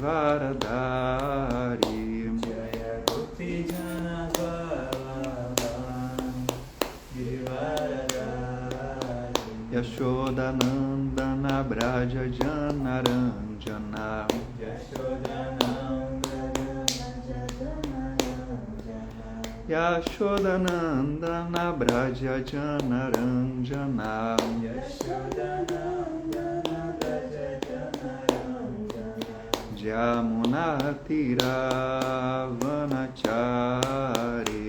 Giridvaradari Jaya Gopi Jana Vallabha Girivaradari Yashodanandana Braja Janaranjana Yashodanandana Braja Janaranjana Jamunatira Vanachari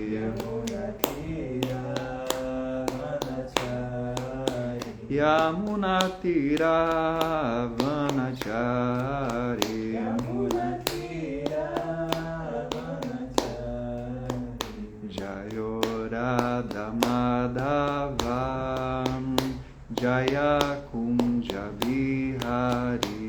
Yamunatira Vanachari Jayora Madhava Jaya Kunja Bihari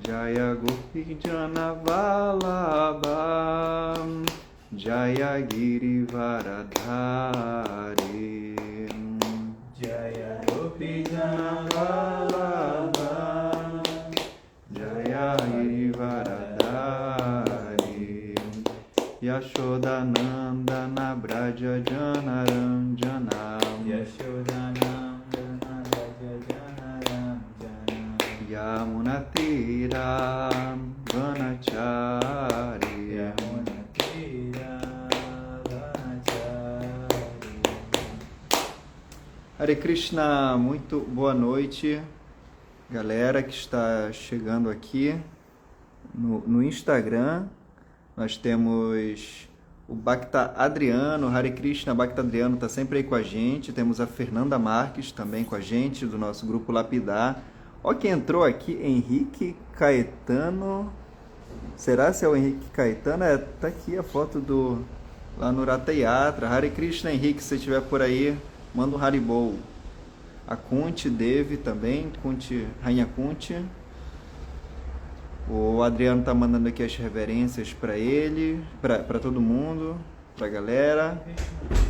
Jaya Gopi Jana Vallabha Jaya Girivaradari Jaya Gopi Jana Vallabha Jaya Girivaradari Yashodanandana Braja Janaranjana Yashodanandana Braja Janaranjana Yamunatira Vanachari Yamunatira Vanachari. Hare Krishna, muito boa noite, galera que está chegando aqui no Instagram. Nós temos o Bhakta Adriano, Hare Krishna, Bhakta Adriano está sempre aí com a gente. Temos a Fernanda Marques também com a gente, do nosso grupo Lapidar. Ó, quem entrou aqui, Henrique Caetano. Será se é o Henrique Caetano? Tá aqui a foto do lá no Ratha Yatra. Hare Krishna, Henrique, se você estiver por aí, manda um Haribol. A Kunti Devi também, Rainha Kunti. O Adriano tá mandando aqui as reverências para ele, para todo mundo, pra galera.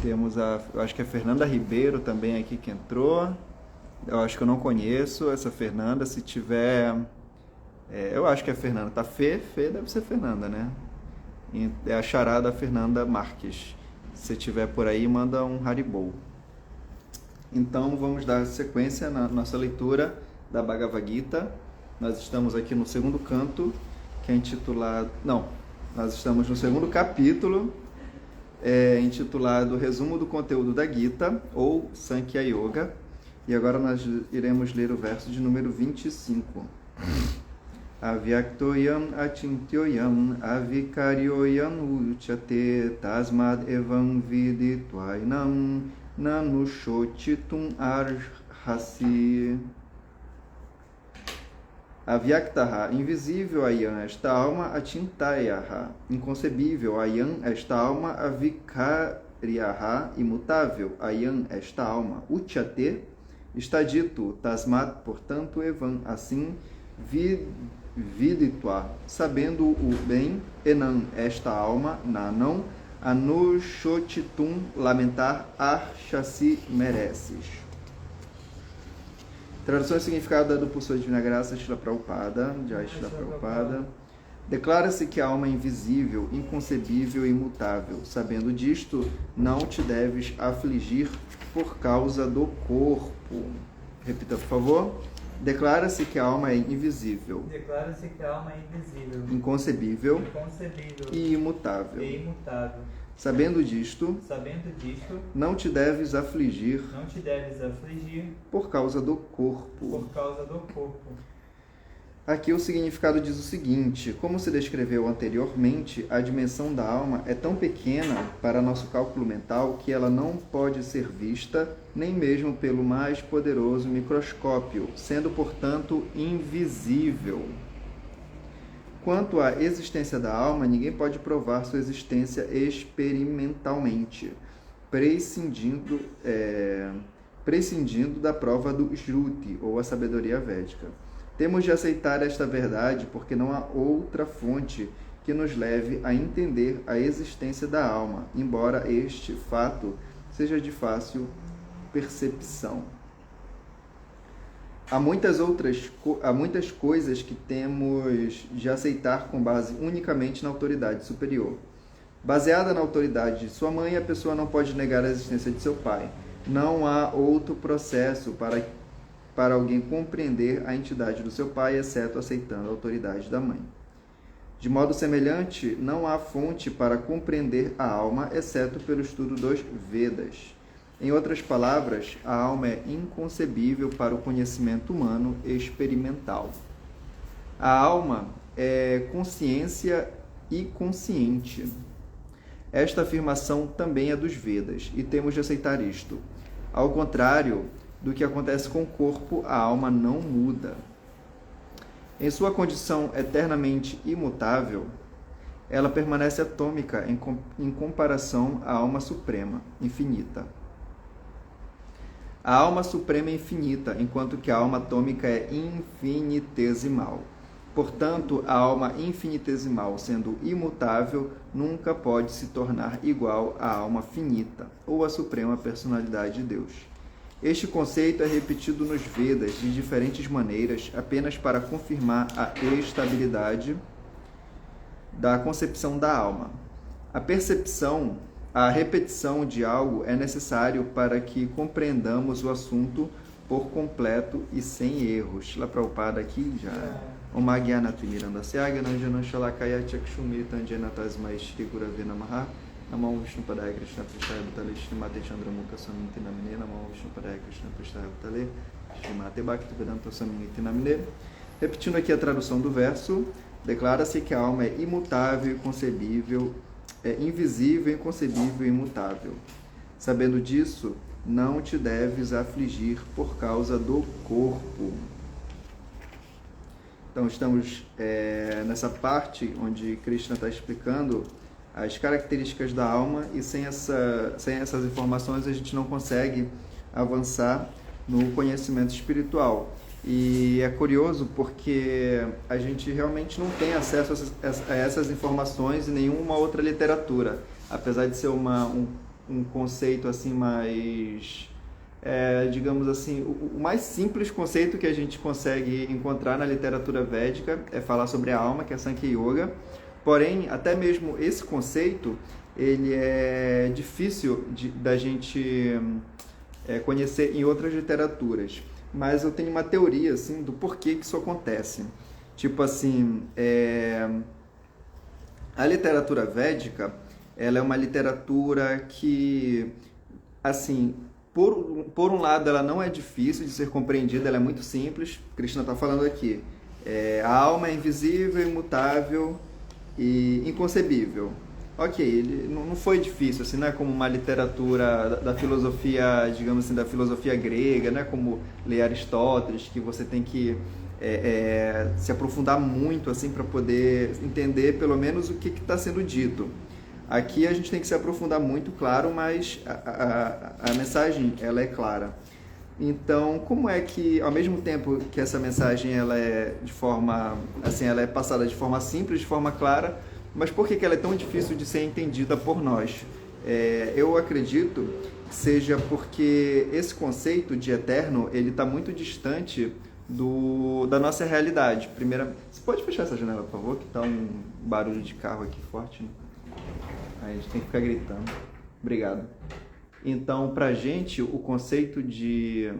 Temos eu acho que é a Fernanda Ribeiro também aqui que entrou. Eu acho que eu não conheço essa Fernanda. Se tiver, eu acho que é a Fernanda. Tá Fê deve ser Fernanda, né? É a charada Fernanda Marques. Se tiver por aí, manda um Haribol. Então vamos dar sequência na nossa leitura da Bhagavad Gita. Nós estamos aqui no segundo canto, que é intitulado... Não, nós estamos no segundo capítulo, intitulado Resumo do Conteúdo da Gita, ou Sankhya Yoga. E agora nós iremos ler o verso de número 25. Avyaktoyam achintyoyam avikaryoyam uchate tasmad evam viditvainam nanushochitum arhasi. Avyaktaha, invisível ayam, esta alma, achintayaha, inconcebível ayam, esta alma, avikaryaha, imutável ayam, esta alma, uchate, está dito, tasmat, portanto, evam, assim, viditva, sabendo o bem, enam, esta alma, nanam, anushochitum, lamentar, archasi, mereces. Tradução e significado dado por Sua Divina Graça, Srila Prabhupada, Jai Srila Prabhupada. Declara-se que a alma é invisível, inconcebível e imutável. Sabendo disto, não te deves afligir por causa do corpo. Repita, por favor. Declara-se que a alma é invisível. Declara-se que a alma é invisível, inconcebível e imutável. Sabendo disto, não te deves afligir por causa do corpo. Aqui o significado diz o seguinte: como se descreveu anteriormente, a dimensão da alma é tão pequena para nosso cálculo mental que ela não pode ser vista nem mesmo pelo mais poderoso microscópio, sendo, portanto, invisível. Quanto à existência da alma, ninguém pode provar sua existência experimentalmente, prescindindo da prova do Shruti, ou a sabedoria védica. Temos de aceitar esta verdade porque não há outra fonte que nos leve a entender a existência da alma, embora este fato seja de fácil percepção. Há muitas coisas que temos de aceitar com base unicamente na autoridade superior. Baseada na autoridade de sua mãe, a pessoa não pode negar a existência de seu pai. Não há outro processo para alguém compreender a entidade do seu pai, exceto aceitando a autoridade da mãe. De modo semelhante, não há fonte para compreender a alma, exceto pelo estudo dos Vedas. Em outras palavras, a alma é inconcebível para o conhecimento humano experimental. A alma é consciência e consciente. Esta afirmação também é dos Vedas, e temos de aceitar isto. Ao contrário do que acontece com o corpo, a alma não muda. Em sua condição eternamente imutável, ela permanece atômica em comparação à alma suprema, infinita. A alma suprema é infinita, enquanto que a alma atômica é infinitesimal. Portanto, a alma infinitesimal, sendo imutável, nunca pode se tornar igual à alma finita, ou à suprema personalidade de Deus. Este conceito é repetido nos Vedas de diferentes maneiras, apenas para confirmar a estabilidade da concepção da alma. A repetição de algo é necessário para que compreendamos o assunto por completo e sem erros. Shila Prabhupada aqui já. Om Agyanatu Mirandasya Nanjana Shalakaya Chakshumi Tanjana Tasmai Shri Gurave Namaha Namo Vishnu Padaya Krishna Prasthaya Bhutale Shrimate Chandramukha Samiti Namine Namo Vishnu Padaya Krishna Prasthaya Bhutale Shrimate Bhaktivedanta Samiti Namine. Repetindo aqui a tradução do verso, declara-se que a alma é imutável e concebível, é invisível, inconcebível e imutável. Sabendo disso, não te deves afligir por causa do corpo. Então, estamos nessa parte onde Krishna está explicando as características da alma, e sem essas informações a gente não consegue avançar no conhecimento espiritual. E é curioso porque a gente realmente não tem acesso a essas informações em nenhuma outra literatura, apesar de ser um conceito assim mais, digamos assim, o mais simples conceito que a gente consegue encontrar na literatura védica é falar sobre a alma, que é Sankhya Yoga. Porém, até mesmo esse conceito, ele é difícil da gente conhecer em outras literaturas. Mas eu tenho uma teoria, assim, do porquê que isso acontece. Tipo assim, a literatura védica, ela é uma literatura que, assim, por um lado, ela não é difícil de ser compreendida, ela é muito simples. Krishna está falando aqui. A alma é invisível, imutável e inconcebível. Ok, ele não foi difícil, assim, não é como uma literatura da filosofia, digamos assim, da filosofia grega, não é como ler Aristóteles, que você tem que se aprofundar muito, assim, para poder entender pelo menos o que está sendo dito. Aqui a gente tem que se aprofundar muito, claro, mas a mensagem, ela é clara. Então, como é que, ao mesmo tempo que essa mensagem ela é de forma, assim, ela é passada de forma simples, de forma clara, mas por que ela é tão difícil de ser entendida por nós? Eu acredito que seja porque esse conceito de eterno, ele está muito distante da nossa realidade. Primeiro, você pode fechar essa janela, por favor, que está um barulho de carro aqui forte, né? Aí a gente tem que ficar gritando. Obrigado. Então, para a gente, o conceito de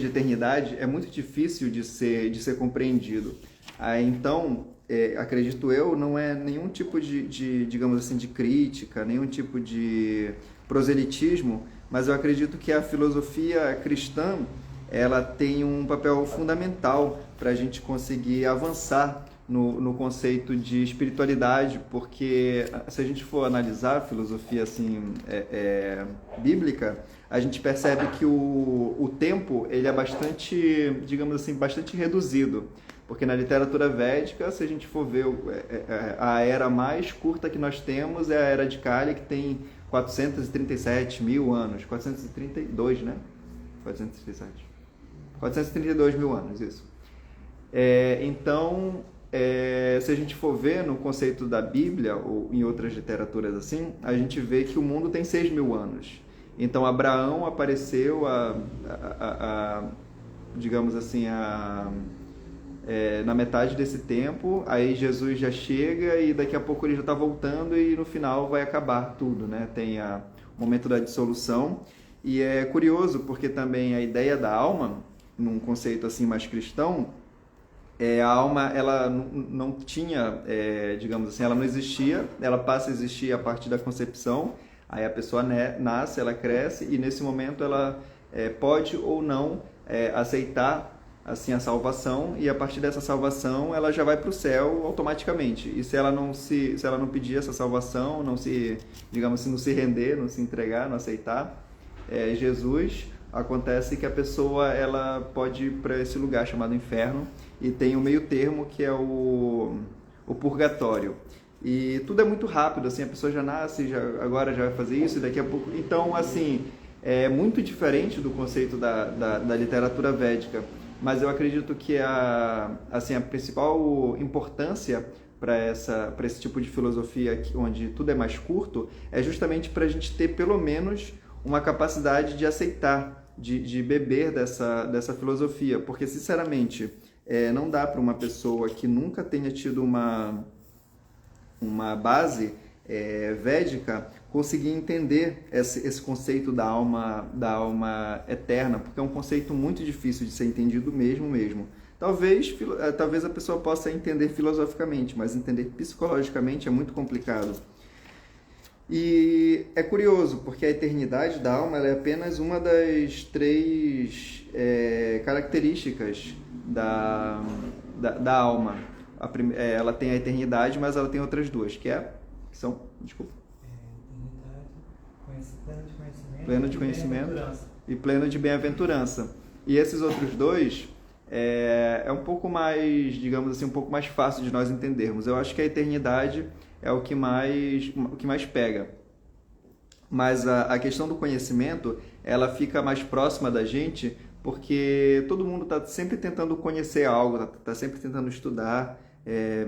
eternidade é muito difícil de ser compreendido. Então, acredito eu, não é nenhum tipo de, digamos assim, de crítica, nenhum tipo de proselitismo, mas eu acredito que a filosofia cristã, ela tem um papel fundamental para a gente conseguir avançar no conceito de espiritualidade, porque se a gente for analisar a filosofia assim, bíblica, a gente percebe que o tempo ele é bastante, digamos assim, bastante reduzido. Porque na literatura védica, se a gente for ver a era mais curta que nós temos é a Era de Kali, que tem 437 mil anos. 432, né? 432 mil anos, isso. Então, se a gente for ver no conceito da Bíblia ou em outras literaturas assim, a gente vê que o mundo tem 6.000 anos. Então Abraão apareceu digamos assim, na metade desse tempo, aí Jesus já chega e daqui a pouco ele já está voltando e no final vai acabar tudo, né? Tem o momento da dissolução. E é curioso porque também a ideia da alma, num conceito assim mais cristão, a alma ela não tinha, digamos assim, ela não existia, ela passa a existir a partir da concepção, aí a pessoa nasce, ela cresce e nesse momento ela pode ou não aceitar assim a salvação, e a partir dessa salvação ela já vai para o céu automaticamente. E se ela não pedir essa salvação, não se, digamos assim, não se render, não se entregar, não aceitar Jesus, acontece que a pessoa ela pode ir para esse lugar chamado inferno, e tem o meio termo que é o purgatório. E tudo é muito rápido, assim, a pessoa já nasce, agora já vai fazer isso, e daqui a pouco... Então, assim, é muito diferente do conceito da literatura védica, mas eu acredito que a principal importância para esse tipo de filosofia onde tudo é mais curto é justamente para a gente ter pelo menos uma capacidade de aceitar, de beber dessa filosofia, porque sinceramente não dá para uma pessoa que nunca tenha tido uma base védica conseguir entender esse conceito da alma eterna, porque é um conceito muito difícil de ser entendido mesmo. Talvez a pessoa possa entender filosoficamente, mas entender psicologicamente é muito complicado. E é curioso, porque a eternidade da alma ela é apenas uma das 3 características da alma. Ela tem a eternidade, mas ela tem outras 2, que são, desculpa. Pleno de conhecimento e pleno de bem-aventurança. E esses outros 2 é um pouco mais, digamos assim, um pouco mais fácil de nós entendermos. Eu acho que a eternidade é o que mais pega. Mas a questão do conhecimento, ela fica mais próxima da gente, porque todo mundo está sempre tentando conhecer algo, está sempre tentando estudar,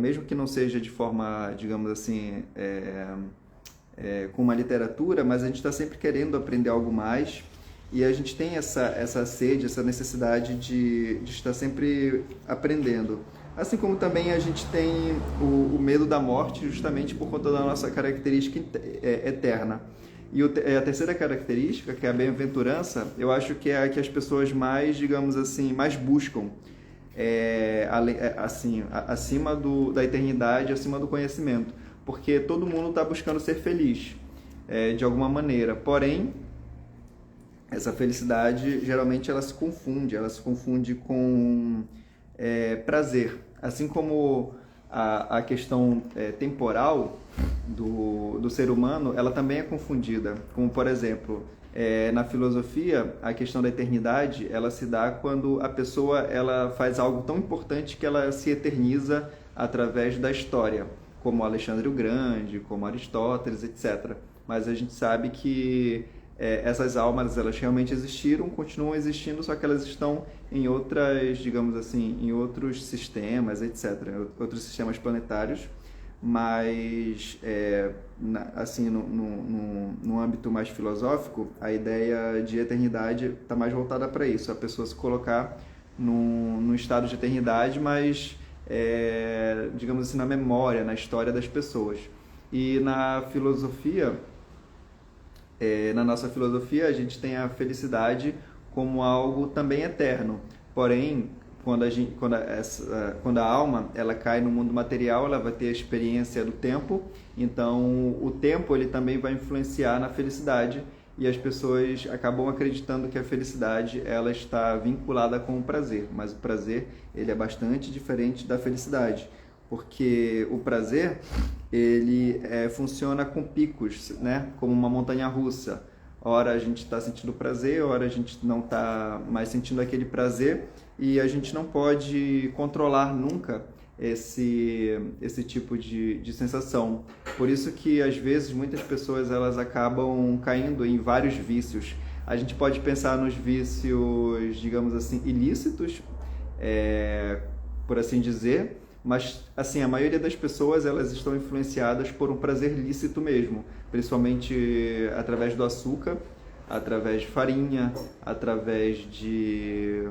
mesmo que não seja de forma, digamos assim, com uma literatura, mas a gente está sempre querendo aprender algo mais, e a gente tem essa sede, essa necessidade de estar sempre aprendendo. Assim como também a gente tem o medo da morte, justamente por conta da nossa característica eterna. E a terceira característica, que é a bem-aventurança, eu acho que é a que as pessoas mais, digamos assim, mais buscam, assim, acima da eternidade, acima do conhecimento. Porque todo mundo está buscando ser feliz, de alguma maneira. Porém, essa felicidade, geralmente, ela se confunde com prazer. Assim como a questão temporal do ser humano, ela também é confundida. Como, por exemplo, na filosofia, a questão da eternidade, ela se dá quando a pessoa ela faz algo tão importante que ela se eterniza através da história, como Alexandre o Grande, como Aristóteles, etc. Mas a gente sabe que essas almas, elas realmente existiram, continuam existindo, só que elas estão em outras, digamos assim, em outros sistemas, etc., outros sistemas planetários, mas, assim, no âmbito mais filosófico, a ideia de eternidade está mais voltada para isso, a pessoa se colocar num estado de eternidade, mas, digamos assim, na memória, na história das pessoas. E na filosofia, na nossa filosofia, a gente tem a felicidade como algo também eterno. Porém, quando a alma ela cai no mundo material, ela vai ter a experiência do tempo. Então, o tempo ele também vai influenciar na felicidade, e as pessoas acabam acreditando que a felicidade ela está vinculada com o prazer. Mas o prazer ele é bastante diferente da felicidade, porque o prazer ele funciona com picos, né? Como uma montanha-russa. Ora a gente está sentindo prazer, ora a gente não está mais sentindo aquele prazer, e a gente não pode controlar nunca esse tipo de sensação. Por isso que às vezes muitas pessoas elas acabam caindo em vários vícios. A gente pode pensar nos vícios, digamos assim, ilícitos, por assim dizer, Mas, assim, a maioria das pessoas, elas estão influenciadas por um prazer lícito mesmo, principalmente através do açúcar, através de farinha, através de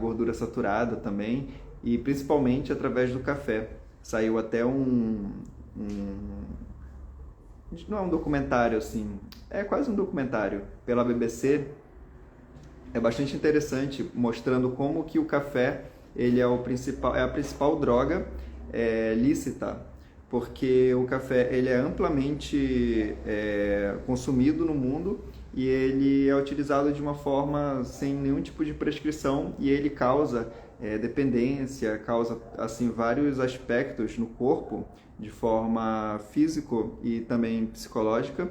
gordura saturada também e principalmente através do café. Saiu até não é um documentário assim, é quase um documentário pela BBC. É bastante interessante, mostrando como que o café ele é a principal droga lícita, porque o café ele é amplamente consumido no mundo e ele é utilizado de uma forma sem nenhum tipo de prescrição e ele causa dependência, causa assim vários aspectos no corpo de forma físico e também psicológica.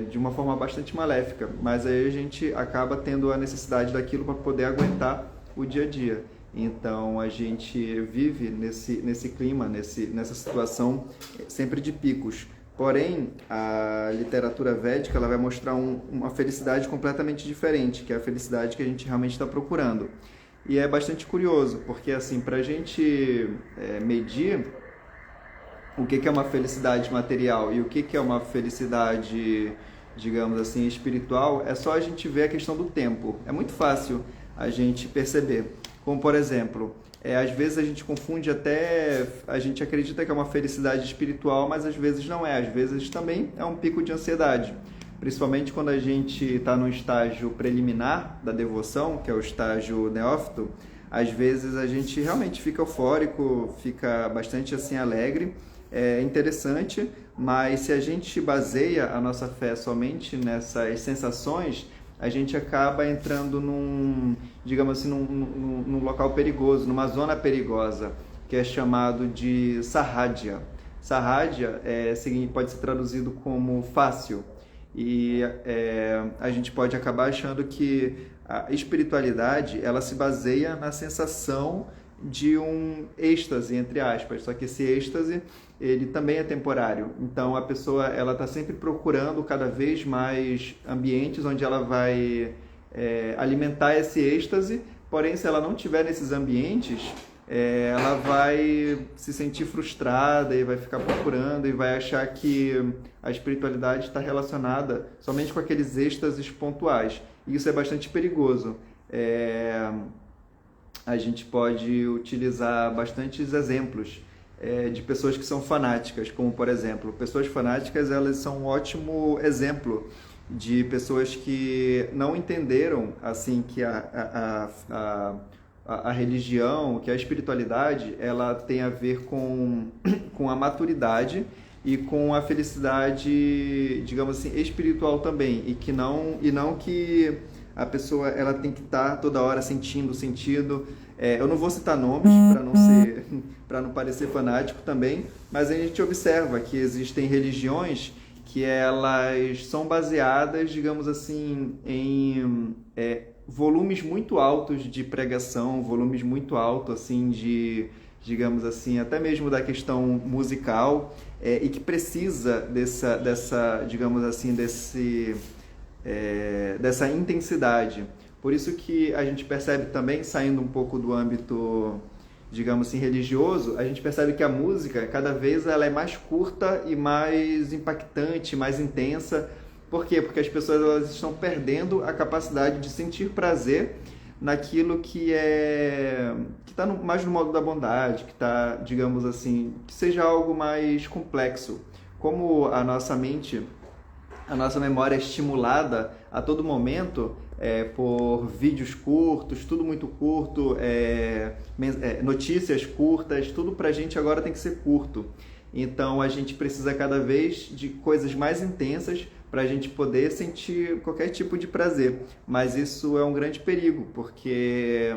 De uma forma bastante maléfica, mas aí a gente acaba tendo a necessidade daquilo para poder aguentar o dia a dia. Então a gente vive nesse clima, nessa situação sempre de picos. Porém, a literatura védica ela vai mostrar uma felicidade completamente diferente, que é a felicidade que a gente realmente está procurando. E é bastante curioso, porque assim, para a gente medir o que é uma felicidade material e o que é uma felicidade, digamos assim, espiritual, é só a gente ver a questão do tempo. É muito fácil a gente perceber. Como, por exemplo, às vezes a gente confunde a gente acredita que é uma felicidade espiritual, mas às vezes não é. Às vezes também é um pico de ansiedade. Principalmente quando a gente está no estágio preliminar da devoção, que é o estágio neófito, às vezes a gente realmente fica eufórico, fica bastante assim alegre. É interessante, mas se a gente baseia a nossa fé somente nessas sensações, a gente acaba entrando digamos assim, num local perigoso, numa zona perigosa, que é chamado de Sahaja. Sahaja pode ser traduzido como fácil, e a gente pode acabar achando que a espiritualidade ela se baseia na sensação de um êxtase, entre aspas, só que esse êxtase ele também é temporário. Então a pessoa ela está sempre procurando cada vez mais ambientes onde ela vai alimentar esse êxtase, porém se ela não tiver nesses ambientes, ela vai se sentir frustrada e vai ficar procurando e vai achar que a espiritualidade está relacionada somente com aqueles êxtases pontuais. E isso é bastante perigoso. A gente pode utilizar bastantes exemplos de pessoas que são fanáticas, como por exemplo, pessoas fanáticas elas são um ótimo exemplo de pessoas que não entenderam assim que a religião, que a espiritualidade ela tem a ver com a maturidade e com a felicidade, digamos assim, espiritual também, e não que a pessoa ela tem que estar toda hora sentindo. Eu não vou citar nomes para não parecer fanático também, mas a gente observa que existem religiões que elas são baseadas, digamos assim, em volumes muito altos de pregação, volumes muito altos assim de, digamos assim, até mesmo da questão musical, e que precisa dessa digamos assim, dessa intensidade. Por isso que a gente percebe também, saindo um pouco do âmbito, digamos assim, religioso, a gente percebe que a música, cada vez ela é mais curta e mais impactante, mais intensa. Por quê? Porque as pessoas elas estão perdendo a capacidade de sentir prazer naquilo que está mais no modo da bondade, que está, digamos assim, que seja algo mais complexo. Como a nossa mente, a nossa memória é estimulada a todo momento por vídeos curtos, tudo muito curto, notícias curtas, tudo pra gente agora tem que ser curto. Então a gente precisa cada vez de coisas mais intensas para a gente poder sentir qualquer tipo de prazer. Mas isso é um grande perigo, porque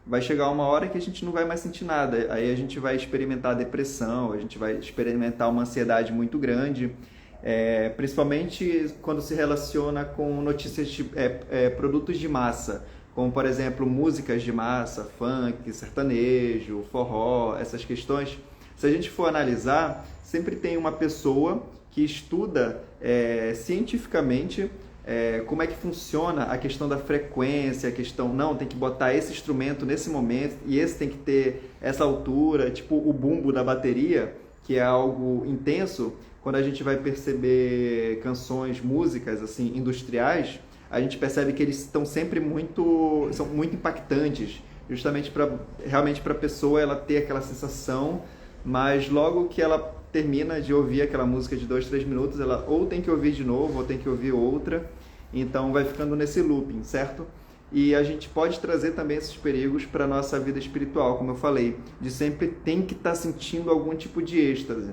vai chegar uma hora que a gente não vai mais sentir nada. Aí a gente vai experimentar depressão, a gente vai experimentar uma ansiedade muito grande. Principalmente quando se relaciona com notícias de produtos de massa, como por exemplo músicas de massa, funk, sertanejo, forró, essas questões. Se a gente for analisar, sempre tem uma pessoa que estuda cientificamente como é que funciona a questão da frequência, a questão, não, tem que botar esse instrumento nesse momento e esse tem que ter essa altura, tipo o bumbo da bateria, que é algo intenso. Quando a gente vai perceber canções, músicas assim industriais, a gente percebe que eles estão sempre são muito impactantes, justamente realmente para a pessoa ela ter aquela sensação, mas logo que ela termina de ouvir aquela música de 2, 3 minutos, ela ou tem que ouvir de novo, ou tem que ouvir outra, então vai ficando nesse looping, certo? E a gente pode trazer também esses perigos para a nossa vida espiritual, como eu falei, de sempre tem que estar sentindo algum tipo de êxtase.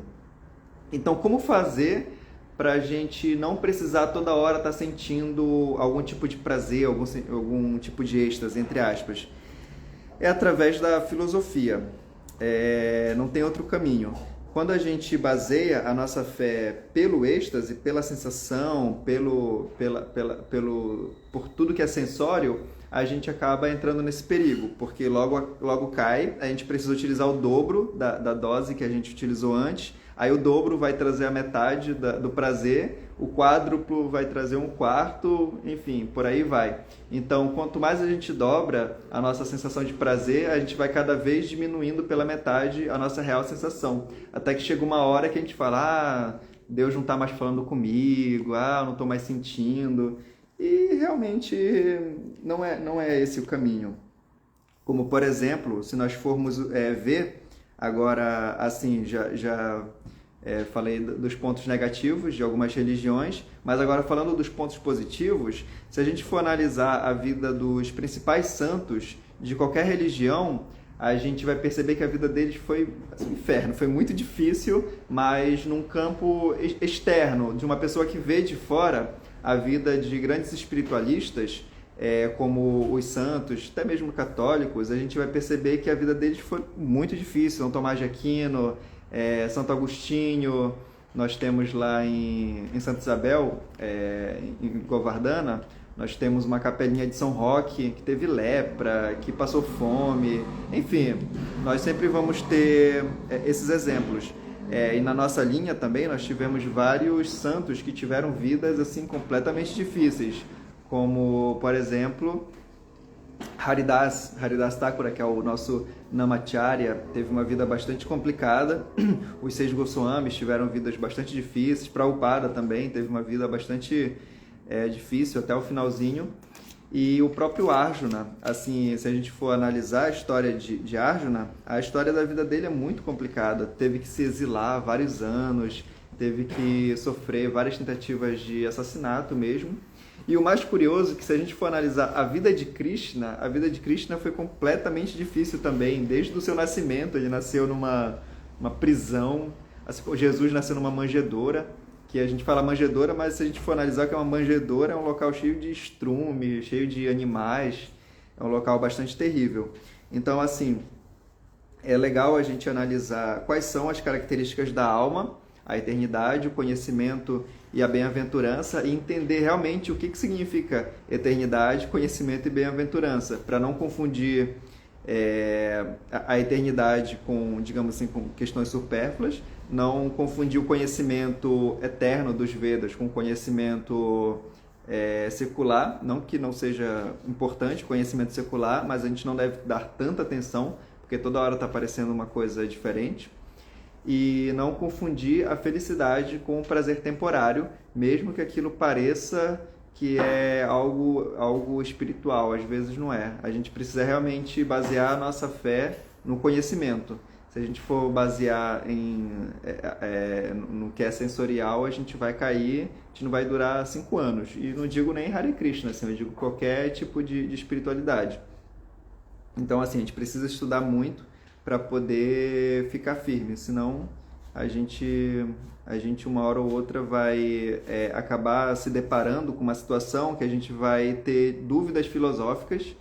Então, como fazer para a gente não precisar toda hora estar sentindo algum tipo de prazer, algum tipo de êxtase, entre aspas? É através da filosofia, não tem outro caminho. Quando a gente baseia a nossa fé pelo êxtase, pela sensação, por tudo que é sensório, a gente acaba entrando nesse perigo, porque logo cai, a gente precisa utilizar o dobro da dose que a gente utilizou antes, aí o dobro vai trazer a metade do prazer, o quádruplo vai trazer um quarto, enfim, por aí vai. Então, quanto mais a gente dobra a nossa sensação de prazer, a gente vai cada vez diminuindo pela metade a nossa real sensação. Até que chega uma hora que a gente fala, Deus não está mais falando comigo, eu não estou mais sentindo. E realmente não é esse o caminho. Como, por exemplo, se nós formos ver, agora, assim, já falei dos pontos negativos de algumas religiões, mas agora falando dos pontos positivos, se a gente for analisar a vida dos principais santos de qualquer religião, a gente vai perceber que a vida deles foi um inferno, foi muito difícil, mas num campo externo, de uma pessoa que vê de fora a vida de grandes espiritualistas, como os santos, até mesmo católicos, a gente vai perceber que a vida deles foi muito difícil. São Tomás de Aquino, Santo Agostinho, nós temos lá em Santa Isabel, em Govardhana, nós temos uma capelinha de São Roque que teve lepra, que passou fome, enfim, nós sempre vamos ter esses exemplos. E na nossa linha também nós tivemos vários santos que tiveram vidas assim completamente difíceis, como, por exemplo, Haridas Thakura, que é o nosso Namacharya, teve uma vida bastante complicada. Os 6 Goswamis tiveram vidas bastante difíceis. Prabhupada também teve uma vida bastante difícil até o finalzinho. E o próprio Arjuna, assim, se a gente for analisar a história de Arjuna, a história da vida dele é muito complicada. Teve que se exilar vários anos, teve que sofrer várias tentativas de assassinato mesmo. E o mais curioso é que se a gente for analisar a vida de Krishna foi completamente difícil também, desde o seu nascimento. Ele nasceu numa prisão, assim, Jesus nasceu numa manjedoura, que a gente fala manjedoura, mas se a gente for analisar que é uma manjedoura, é um local cheio de estrume, cheio de animais, é um local bastante terrível. Então, assim, é legal a gente analisar quais são as características da alma, a eternidade, o conhecimento e a bem-aventurança, e entender realmente o que significa eternidade, conhecimento e bem-aventurança, para não confundir a eternidade com, digamos assim, com questões supérfluas, não confundir o conhecimento eterno dos Vedas com o conhecimento secular, não que não seja importante o conhecimento secular, mas a gente não deve dar tanta atenção, porque toda hora está aparecendo uma coisa diferente. E não confundir a felicidade com o prazer temporário, mesmo que aquilo pareça que é algo espiritual, às vezes não é. A gente precisa realmente basear a nossa fé no conhecimento. Se a gente for basear no que é sensorial, a gente vai cair, a gente não vai durar 5 anos. E não digo nem Hare Krishna, assim, eu digo qualquer tipo de espiritualidade. Então, assim, a gente precisa estudar muito para poder ficar firme, senão a gente uma hora ou outra vai acabar se deparando com uma situação que a gente vai ter dúvidas filosóficas,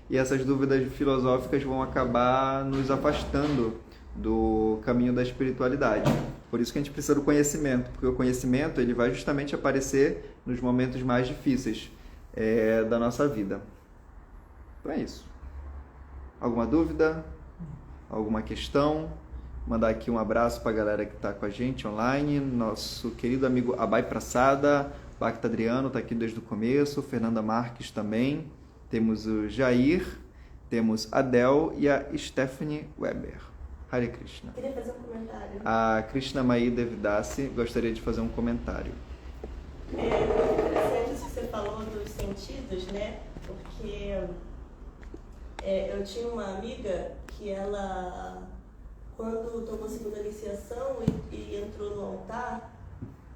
e essas dúvidas filosóficas vão acabar nos afastando do caminho da espiritualidade. Por isso que a gente precisa do conhecimento, porque o conhecimento ele vai justamente aparecer nos momentos mais difíceis da nossa vida. Então é isso. Alguma dúvida? Alguma questão? Mandar aqui um abraço para a galera que está com a gente online, nosso querido amigo Abhay Prasada, Bacta Adriano está aqui desde o começo, Fernanda Marques também, temos o Jair, temos a Del e a Stephanie Weber. Hare Krishna. Queria fazer um comentário. A Krishna Mai Devidasi gostaria de fazer um comentário. É muito interessante isso que você falou dos sentidos, né? Porque eu tinha uma amiga que ela, quando tomou a segunda iniciação e entrou no altar,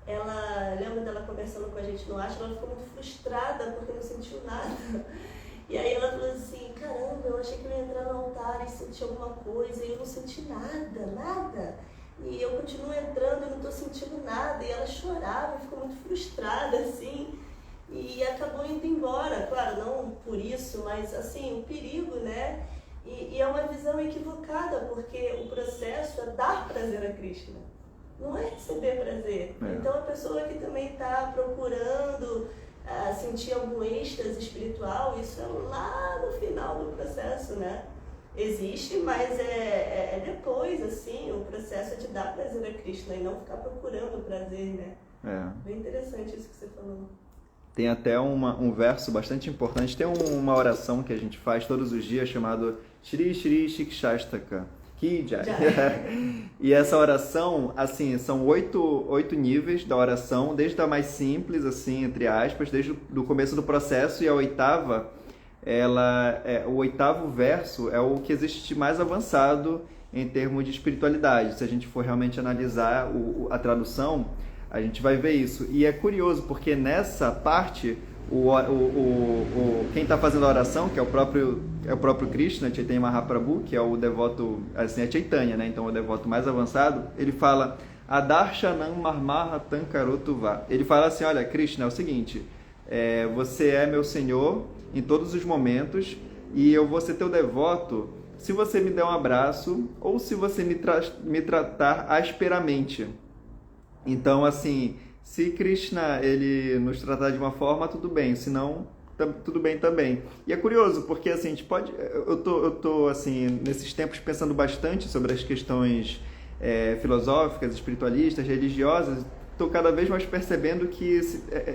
ela, lembra dela conversando com a gente no ashram, ela ficou muito frustrada porque não sentiu nada. E aí ela falou assim, caramba, eu achei que eu ia entrar no altar e sentir alguma coisa e eu não senti nada. E eu continuo entrando e não estou sentindo nada. E ela chorava, ficou muito frustrada, assim, e acabou indo embora. Claro, não por isso, mas assim, o perigo, né? E é uma visão equivocada, porque o processo é dar prazer a Krishna, não é receber prazer. Então a pessoa que também está procurando sentir algum êxtase espiritual, isso é lá no final do processo, né? Existe, mas é depois, assim, o processo é de dar prazer a Krishna e não ficar procurando prazer, né? Bem interessante isso que você falou. Tem até um verso bastante importante, tem uma oração que a gente faz todos os dias chamado Shri Shri Shikshastaka. E essa oração, assim, são oito níveis da oração, desde a mais simples, assim, entre aspas, desde o começo do processo, e a oitava, o oitavo verso é o que existe de mais avançado em termos de espiritualidade. Se a gente for realmente analisar a tradução, a gente vai ver isso. E é curioso, porque nessa parte, quem está fazendo a oração, que é o próprio Krishna, Chaitanya Mahaprabhu, que é o devoto, assim, é Chaitanya, né? Então é o devoto mais avançado, ele fala Adarshanam Marmaha Tankarotuva. Ele fala assim, olha, Krishna, é o seguinte, você é meu Senhor em todos os momentos e eu vou ser teu devoto se você me der um abraço ou se você me tratar asperamente. Então, assim, se Krishna ele nos tratar de uma forma, tudo bem, se não, tudo bem também. E é curioso, porque assim, a gente pode, eu tô assim, nesses tempos pensando bastante sobre as questões filosóficas, espiritualistas, religiosas, estou cada vez mais percebendo que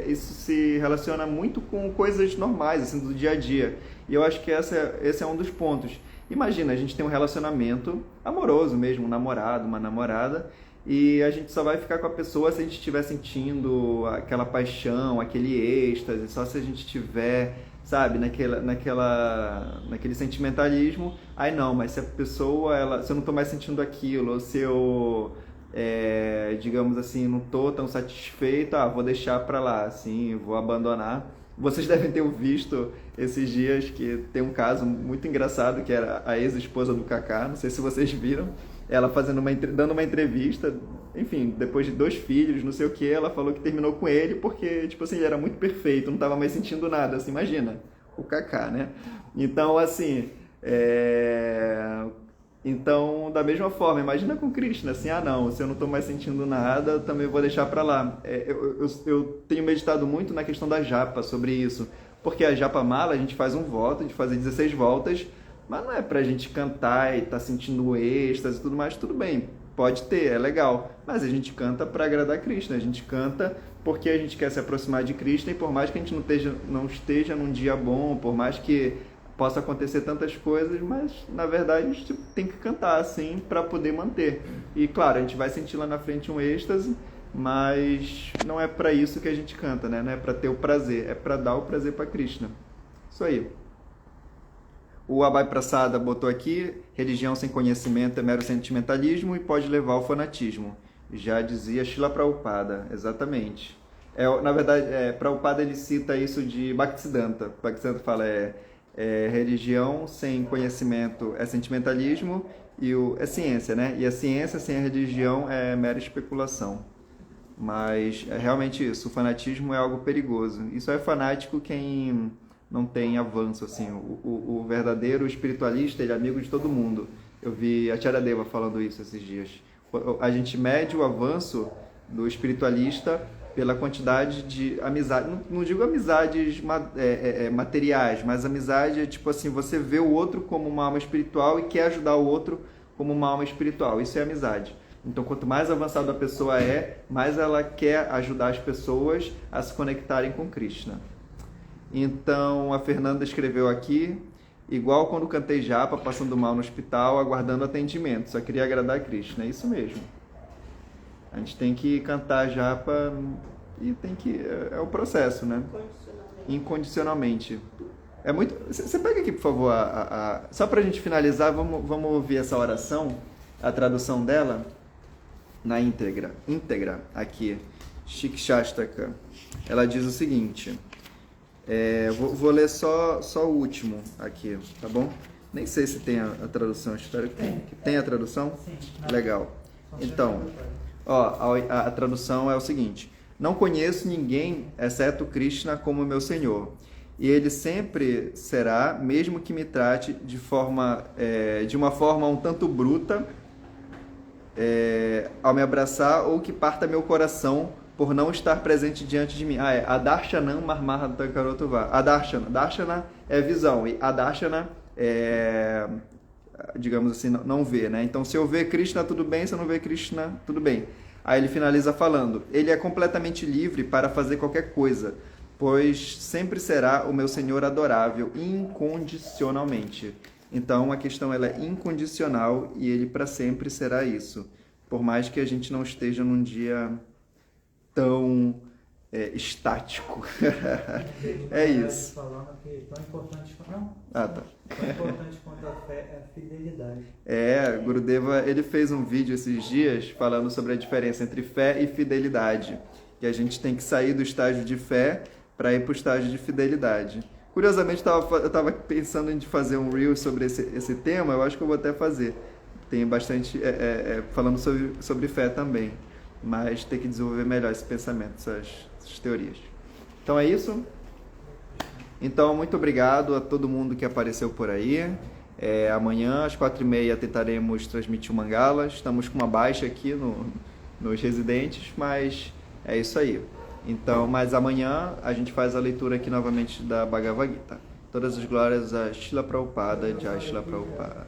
isso se relaciona muito com coisas normais, assim, do dia a dia. E eu acho que esse é um dos pontos. Imagina, a gente tem um relacionamento amoroso mesmo, um namorado, uma namorada, e a gente só vai ficar com a pessoa se a gente estiver sentindo aquela paixão, aquele êxtase, só se a gente estiver, sabe, naquele sentimentalismo. Aí não, mas se a pessoa, se eu não estou mais sentindo aquilo, ou se eu, digamos assim, não estou tão satisfeito, vou deixar para lá, assim, vou abandonar. Vocês devem ter visto esses dias que tem um caso muito engraçado, que era a ex-esposa do Kaká, não sei se vocês viram, ela dando uma entrevista, enfim, depois de 2 filhos, não sei o que, ela falou que terminou com ele porque, tipo assim, ele era muito perfeito, não estava mais sentindo nada, assim, imagina, o Kaká, né? Então, assim, então, da mesma forma, imagina com Krishna, assim, não, se eu não estou mais sentindo nada, eu também vou deixar para lá. Eu tenho meditado muito na questão da japa, sobre isso, porque a japa mala, a gente faz um voto de fazer 16 voltas, mas não é pra gente cantar e tá sentindo êxtase e tudo mais, tudo bem, pode ter, é legal, mas a gente canta para agradar Krishna, a gente canta porque a gente quer se aproximar de Krishna, e por mais que a gente não esteja num dia bom, por mais que possa acontecer tantas coisas, mas na verdade a gente tem que cantar assim para poder manter. E claro, a gente vai sentir lá na frente um êxtase, mas não é para isso que a gente canta, né? Não é para ter o prazer, é para dar o prazer para Krishna. Isso aí. O Abhay Prasada botou aqui, religião sem conhecimento é mero sentimentalismo e pode levar ao fanatismo. Já dizia Srila Prabhupada, exatamente. Na verdade, Prabhupada ele cita isso de Bhaktisiddhanta. Bhaktisiddhanta fala, religião sem conhecimento é sentimentalismo e é ciência, né? E a ciência sem a religião é mera especulação. Mas é realmente isso, o fanatismo é algo perigoso. E só é fanático quem não tem avanço, assim. O verdadeiro espiritualista, ele é amigo de todo mundo. Eu vi a Charadeva falando isso esses dias. A gente mede o avanço do espiritualista pela quantidade de amizade, não digo amizades materiais, mas amizade é tipo assim, você vê o outro como uma alma espiritual e quer ajudar o outro como uma alma espiritual, isso é amizade. Então, quanto mais avançada a pessoa é, mais ela quer ajudar as pessoas a se conectarem com Krishna. Então, a Fernanda escreveu aqui, igual quando cantei japa, passando mal no hospital, aguardando atendimento. Só queria agradar a Krishna. É isso mesmo. A gente tem que cantar japa e tem que... É o processo, né? Incondicionalmente. É muito... Você pega aqui, por favor, só pra gente finalizar, vamos ouvir essa oração, a tradução dela, na íntegra, aqui. Shikshastaka. Ela diz o seguinte... vou ler só o último aqui, tá bom? Nem sei se tem a tradução, espero que tem. Tem a tradução? Sim. Legal. Então, a tradução é o seguinte: não conheço ninguém exceto Krishna como meu Senhor, e ele sempre será, mesmo que me trate de uma forma um tanto bruta, ao me abraçar, ou que parta meu coração por não estar presente diante de mim. Adarshana Marmahata Karotuva. Darshana é visão, e Adarshana é, digamos assim, não ver, né? Então, se eu ver Krishna, tudo bem, se eu não ver Krishna, tudo bem. Aí ele finaliza falando, ele é completamente livre para fazer qualquer coisa, pois sempre será o meu Senhor adorável, incondicionalmente. Então, a questão ela é incondicional e ele para sempre será isso. Por mais que a gente não esteja num dia tão estático. É isso. Falando que tão importante quanto a fé é a fidelidade. Gurudeva, ele fez um vídeo esses dias falando sobre a diferença entre fé e fidelidade. Que a gente tem que sair do estágio de fé para ir para o estágio de fidelidade. Curiosamente, eu estava pensando em fazer um reel sobre esse tema, eu acho que eu vou até fazer. Tem bastante falando sobre fé também. Mas tem que desenvolver melhor esse pensamento, essas teorias. Então é isso. Então, muito obrigado a todo mundo que apareceu por aí. Amanhã, às 4h30, tentaremos transmitir o Mangala. Estamos com uma baixa aqui nos residentes, mas é isso aí. Então, mas amanhã a gente faz a leitura aqui novamente da Bhagavad Gita. Todas as glórias a Srila Prabhupada, Jai Srila Prabhupada.